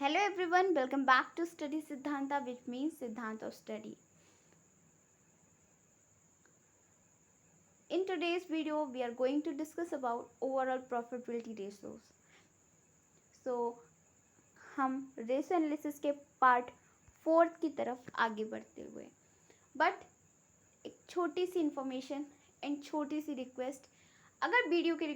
Hello everyone, welcome back to Study Siddhanta, which means Siddhant of Study. In today's video, we are going to discuss about overall profitability ratios. So, हम ratio analysis के part 4 की तरफ आगे बढ़ते हुए, but एक छोटी सी information and छोटी सी रिक्वेस्ट, अगर वीडियो के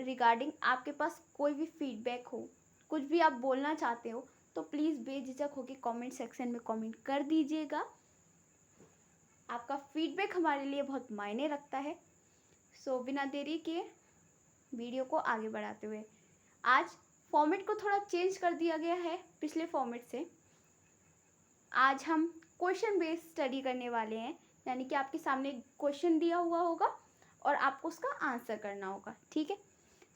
रिगार्डिंग आपके पास कोई भी फीडबैक हो, कुछ भी आप बोलना चाहते हो, तो प्लीज़ बेझिझक होकर कमेंट सेक्शन में कमेंट कर दीजिएगा. आपका फीडबैक हमारे लिए बहुत मायने रखता है. सो बिना देरी के वीडियो को आगे बढ़ाते हुए, आज फॉर्मेट को थोड़ा चेंज कर दिया गया है पिछले फॉर्मेट से. आज हम क्वेश्चन बेस्ड स्टडी करने वाले हैं, यानी कि आपके सामने क्वेश्चन दिया हुआ होगा और आपको उसका आंसर करना होगा. ठीक है.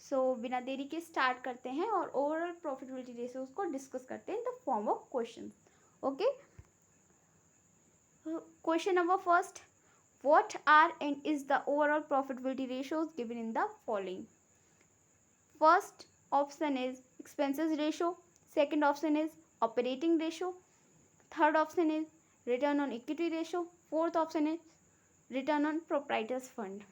सो बिना देरी के स्टार्ट करते हैं और ओवरऑल प्रॉफिटेबिलिटी रेशियोज को डिस्कस करते हैं in the form of question. Okay. Question number first, what are and is the overall profitability ratios given in the following? First option is expenses ratio, second option is operating ratio, third option is return on equity ratio, fourth option is return on proprietors fund.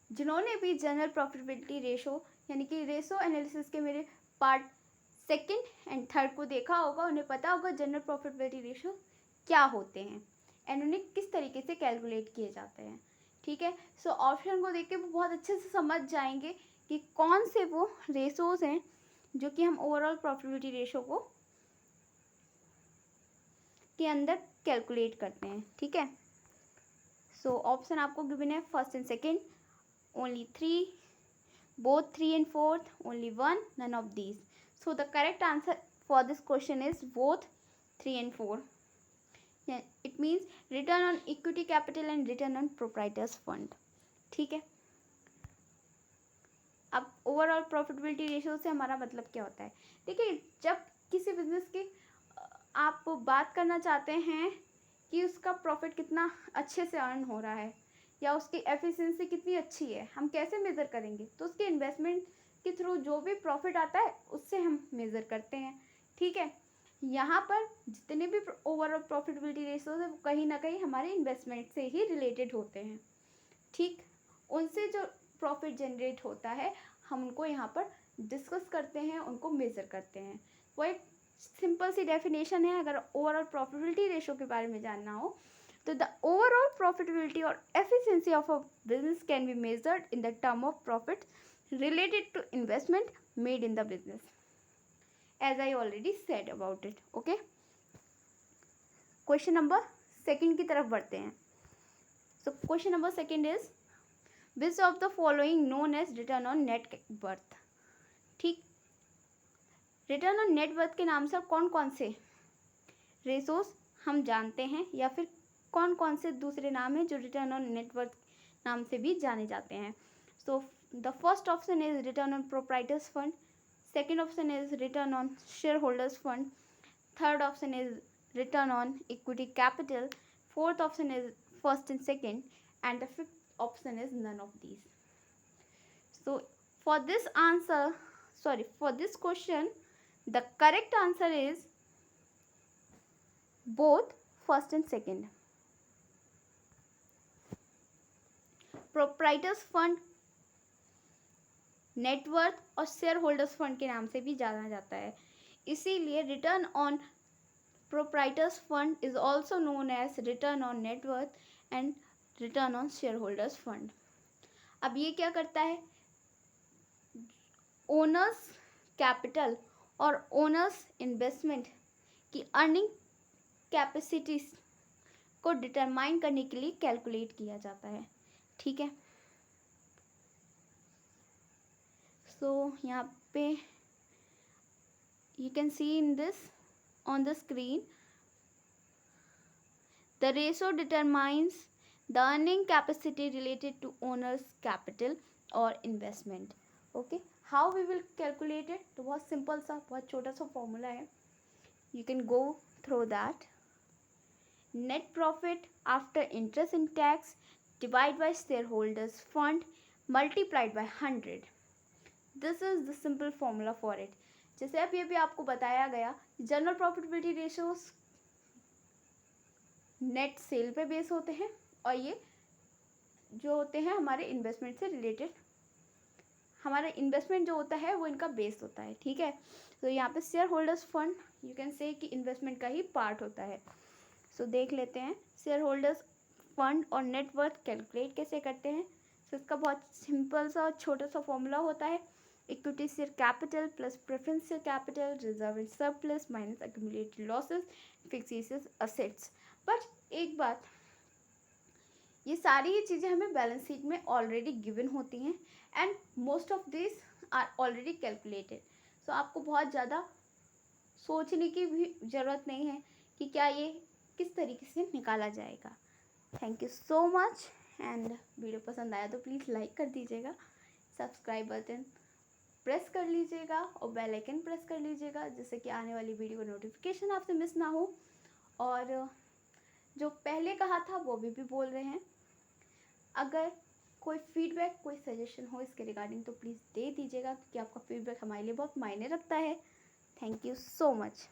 जिन्होंने भी general profitability ratio यानी कि ratio analysis के मेरे part second and third को देखा होगा, उन्हें पता होगा जनरल प्रॉफिटेबिलिटी रेशो क्या होते हैं एंड उन्हें किस तरीके से कैलकुलेट किए जाते हैं. ठीक है. सो ऑप्शन को देख के वो बहुत अच्छे से समझ जाएंगे कि कौन से वो रेशोज हैं जो कि हम ओवरऑल प्रॉफिटेबिलिटी रेशो को के अंदर कैलकुलेट करते हैं. ठीक है. सो ऑप्शन आपको गिवन है first and second, only 3, both 3 and 4th, only 1, none of these. So the correct answer for this question is both 3 and 4. Yeah, it means return on equity capital and return on proprietors fund. ठीक है. अब overall profitability ratio से हमारा मतलब क्या होता है? देखिए, जब किसी बिजनेस की आप बात करना चाहते हैं कि उसका प्रॉफिट कितना अच्छे से अर्न हो रहा है या उसकी एफिशिएंसी कितनी अच्छी है, हम कैसे मेज़र करेंगे? तो उसके इन्वेस्टमेंट के थ्रू जो भी प्रॉफिट आता है उससे हम मेज़र करते हैं. ठीक है. यहाँ पर जितने भी ओवरऑल प्रॉफिटेबिलिटी रेशियोज है वो कहीं ना कहीं हमारे इन्वेस्टमेंट से ही रिलेटेड होते हैं. ठीक. उनसे जो प्रॉफिट जनरेट होता है हम उनको यहाँ पर डिस्कस करते हैं, उनको मेज़र करते हैं. वो एक सिंपल सी डेफिनेशन है. अगर ओवरऑल प्रॉफिटेबिलिटी रेशियो के बारे में जानना हो तो the overall profitability or efficiency of a business can be measured in the term of profit related to investment made in the business, as I already said about it. Okay. Question number second की तरफ बढ़ते हैं. So question number second is which of the following known as return on net worth? ठीक. Return on net worth के नाम से कौन कौन से रेशोज हम जानते हैं या फिर कौन कौन से दूसरे नाम हैं जो रिटर्न ऑन नेटवर्थ नाम से भी जाने जाते हैं? So the first option is return on proprietors fund, second option is return on share holders fund, third option is return on equity capital, fourth option is first and second, and the fifth option is none of these. So for this question the correct answer is both first and second. Proprietors fund net worth और share holders fund के नाम से भी जाना जाता है. इसीलिए return on proprietors fund is also known as return on net worth and return on share holders fund. अब ये क्या करता है? ओनर्स कैपिटल और ओनर्स इन्वेस्टमेंट की अर्निंग कैपेसिटीज को डिटरमाइन करने के लिए कैलकुलेट किया जाता है. ठीक है. सो यहाँ पे you can see in this on the screen the ratio determines the earning capacity related to owners capital और investment. Okay. How we will calculate it? तो बहुत सिंपल सा, बहुत छोटा सा फॉर्मूला है. You can go through that. Net profit after interest and tax divided by shareholders fund multiplied by 100. This is the simple formula for it. जैसे अभी अभी आपको बताया गया, general profitability ratios net cell पे बेस होते हैं और ये जो होते हैं हमारे इन्वेस्टमेंट से रिलेटेड, हमारा इन्वेस्टमेंट जो होता है वो इनका बेस होता है, ठीक है। तो यहाँ पे share holders fund you can say कि इन्वेस्टमेंट का ही पार्ट होता है। सो देख लेते हैं शेयर होल्डर्स फंड और नेटवर्थ कैलकुलेट कैसे करते हैं। सो इसका बहुत सिंपल सा और छोटा सा फॉर्मूला होता है, equity share capital plus preference share capital reserve and surplus minus accumulated losses fixed assets. But एक बात, ये सारी ही चीज़ें हमें बैलेंस शीट में ऑलरेडी गिवन होती हैं and most of this are already calculated. So आपको बहुत ज़्यादा सोचने की भी ज़रूरत नहीं है कि क्या ये किस तरीके से निकाला जाएगा। Thank you so much and video पसंद आया तो प्लीज़ लाइक कर दीजिएगा, सब्सक्राइब बटन प्रेस कर लीजिएगा और बेल आइकन प्रेस कर लीजिएगा जिससे कि आने वाली वीडियो का नोटिफिकेशन आपसे मिस ना हो। और जो पहले कहा था वो भी बोल रहे हैं, अगर कोई फीडबैक कोई सजेशन हो इसके रिगार्डिंग तो प्लीज़ दे दीजिएगा क्योंकि आपका फीडबैक हमारे लिए बहुत मायने रखता है। Thank you so much.